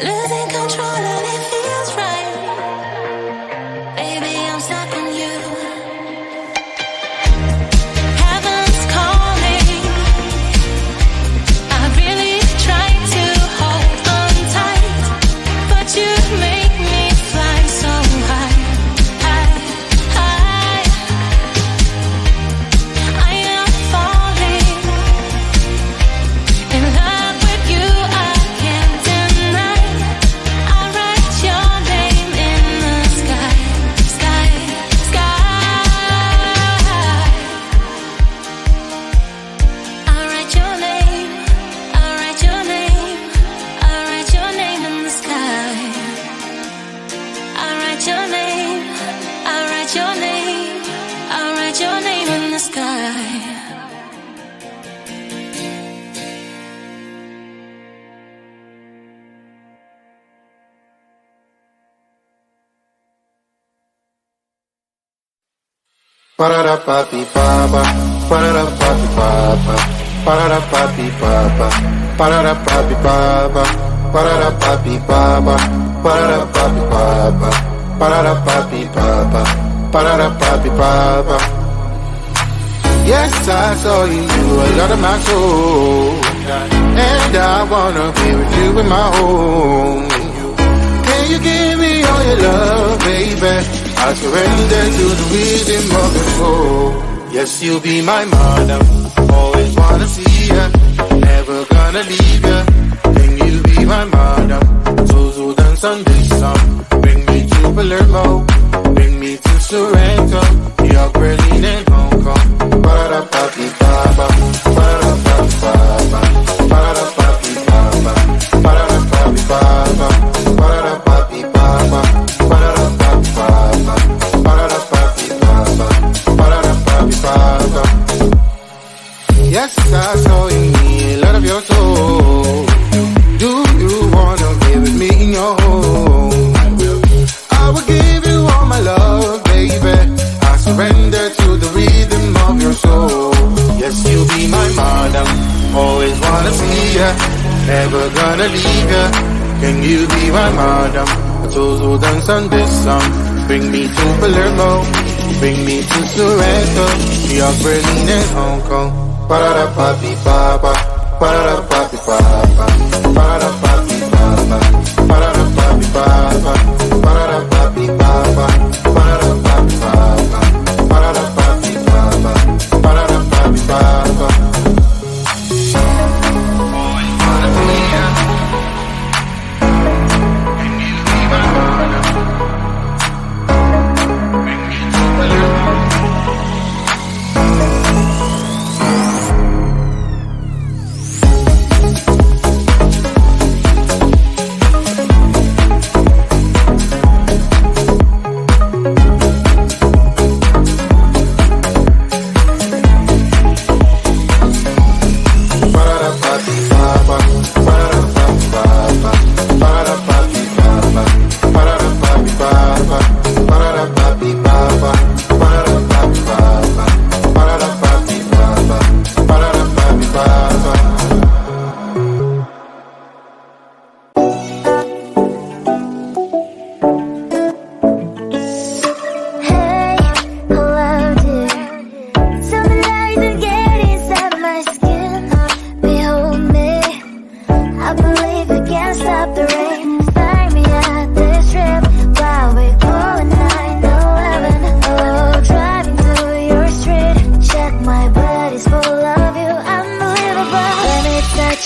losing control and it feels right. Baby, I'm stuck on you. Heaven's calling. I really tried to hold on tight, but you make me fly so high, high, high. I am falling in love with you. I can't deny. I write your name in the sky, sky, sky. I write your name. I write your name. I write your name in the sky. I write your name. I write your name. I write your name in the sky. Ba-da-da-ba-dee-ba-ba, ba-da-da-ba-dee-ba-ba, ba-da-da-ba-dee-ba-ba, ba-da-da-ba-dee-ba-ba, ba-da-da-ba-dee-ba-ba, ba-da-da-ba-dee-ba-ba, ba-da-da-ba-dee-ba-ba, ba-da-da-ba-dee-ba-ba. Yes, I saw you a lot of my soul, and I wanna be with you in my home. Can you give me all your love, baby? I surrender to the rhythm of your soul. Yes, you'll be my madam. Always wanna see ya, never gonna leave ya. Can you be my madam? So dance on this song. Bring me to Palermo, bring me to Sorrento, New York, Berlin, and Hong Kong. Ba-da-da-ba-dee-ba-ba, ba-da-da-ba-dee-ba-ba, ba-da-da-ba-dee-ba-ba, ba-da-da-ba-dee-ba-ba, ba-da-da-ba-dee-ba-ba, ba-da-da-ba-dee-ba-ba, ba-da-da-ba-dee-ba-ba, ba-da-da-ba-dee-ba-ba. Yes, I saw in me a lot of your soul. Do you wanna be with me in your home? I will give you all my love, baby. I surrender to the rhythm of your soul. Yes, you'll be my madam. Always wanna see ya, never gonna leave ya. Can you be my madam? So dance on this song. Bring me to Palermo, bring me to Sorrento, New York, Berlin, and Hong Kong. Ba-da-da-ba-dee-ba-ba, ba-da-da-ba-dee-ba-ba, ba-da-da-ba-dee-ba-ba, ba-da-da-ba-dee-ba-ba, ba-da-da-ba-dee-ba-ba, ba-da-da-ba-dee-ba-ba, ba-da-da-ba-dee-ba-ba, ba-da-da-ba-dee-ba-ba. Always wanna see ya. Can you be my madam? Bring me to Palermo.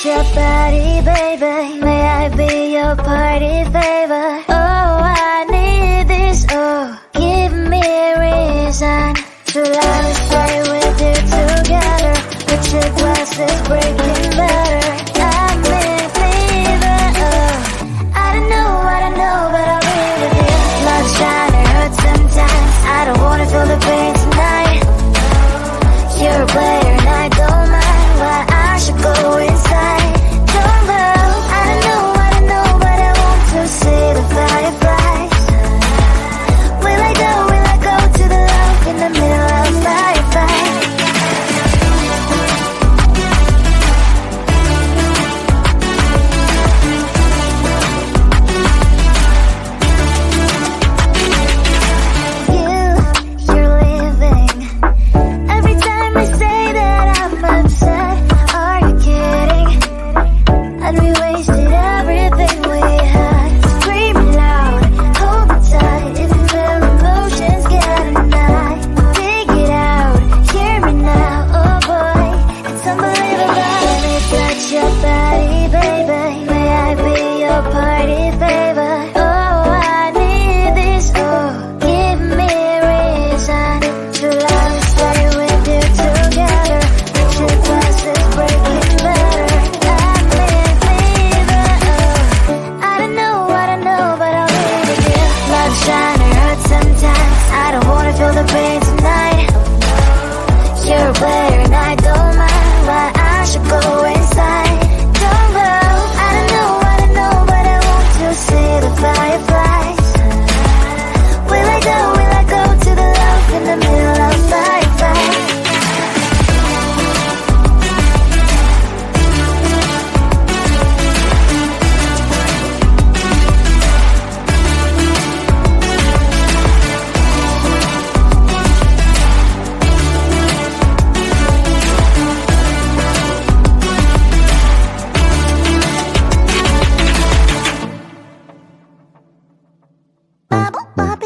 Your body, baby. May I be your party favor? Oh, I need this. Oh, give me a reason to let me stay with you together. With your glasses breaking better. I'm in fever. Oh, I don't know, but I'll be with you. Love shine, it hurts sometimes. I don't wanna feel the pain tonight. You're a player and I don't mind. Why I should go inside. Don't know, I don't know, but I want to see the fact.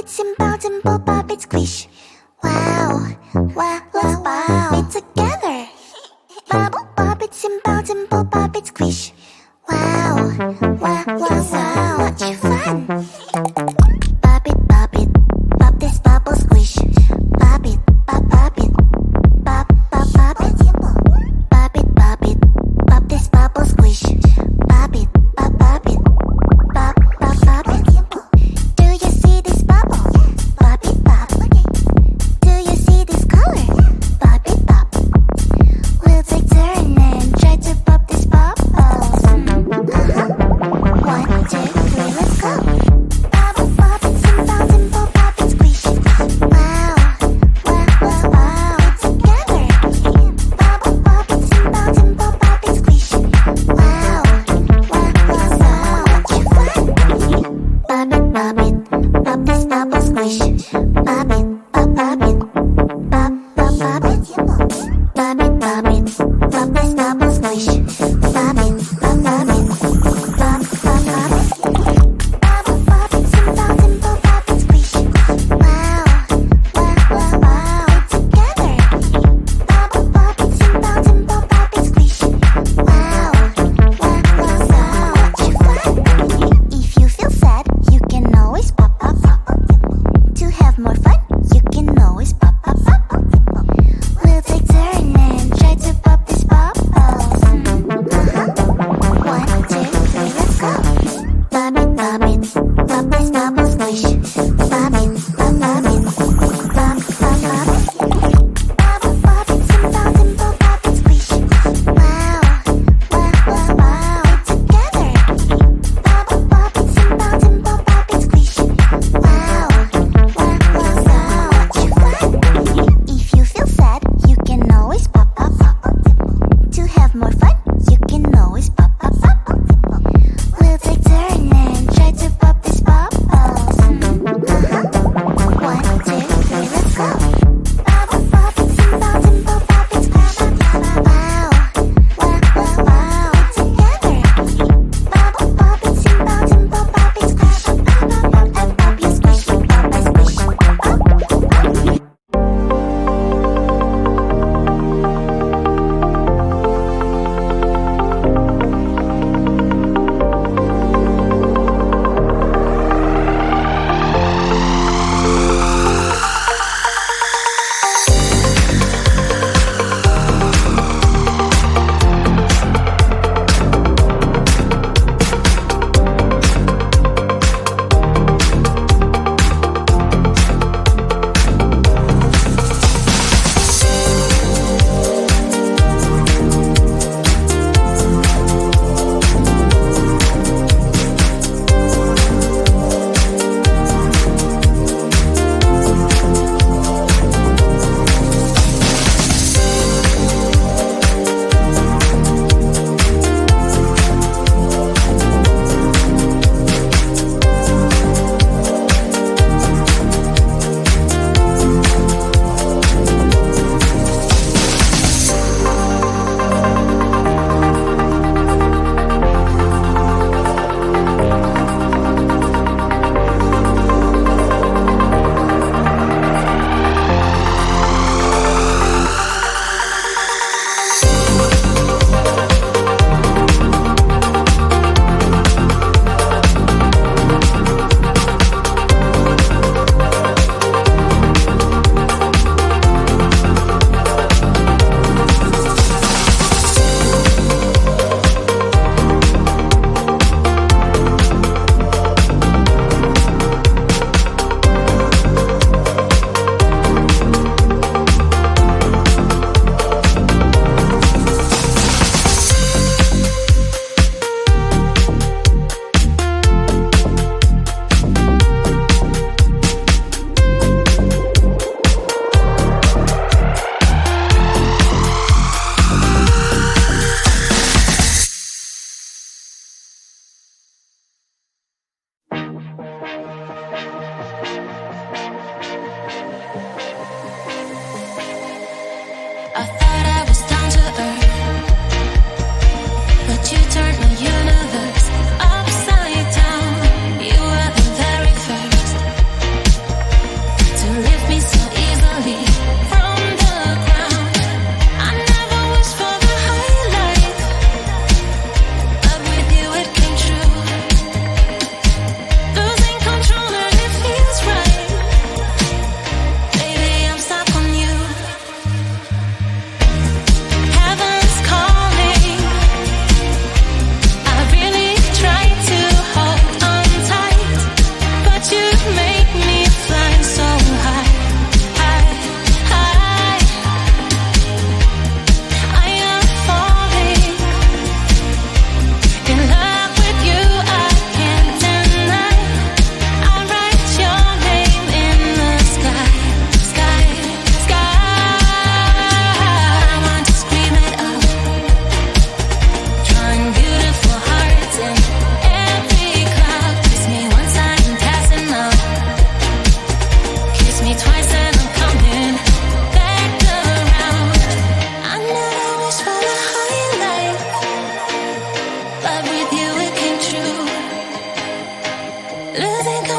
it, simple, simple, pop it, squish. Wow, wow, wow, wow. Pop it together. Bubble, pop it, simple, simple, pop it, squish. Wow, wow, wow, wow. Much fun. Pop it, pop this bubble, squish. Pop it, pop it, pop, pop, pop it. Pop it, pop this bubble, squish. Pop it, pop it, pop, pop, pop it. Do you see this bubble? Pop it, pop. Do you see this color? Pop it, pop. We'll take turn and try to pop this bubble.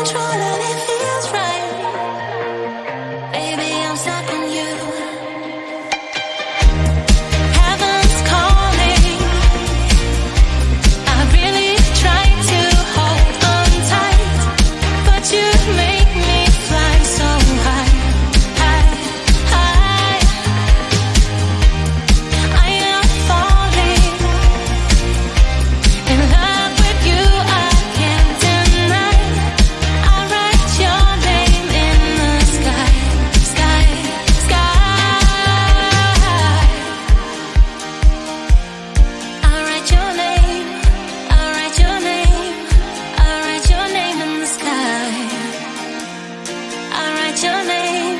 control and it feels right. Baby, I'm stuck on you. Heaven's calling. I really try to hold on tight, but you make me fly so high, high, high. I am falling in love with you, I can't deny. I write your name in the sky, sky, sky. I write your name, I write your name, I write your name in the sky. I write your name,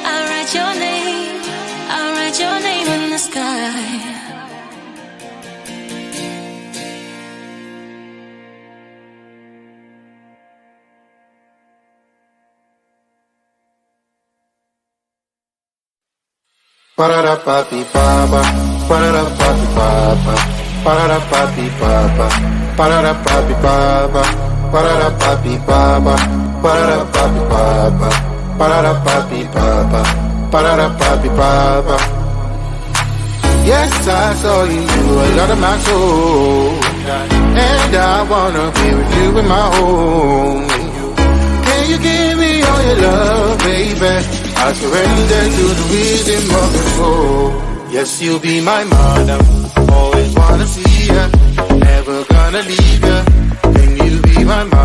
I write your name, I write your name in the sky. Pararapapipapa, pararapapipapa, pararapapipapa, pararapapipapa, pararapapipapa, pararapapipapa, pararapapipapa, pararapapipapa. Yes, I saw you, a lot of my soul, and I wanna be with you in my home. Can you give me all your love, baby? I surrender to the rhythm of the soul. Yes, you'll be my mother. Always wanna see ya. Never gonna leave ya. Can you be my mother?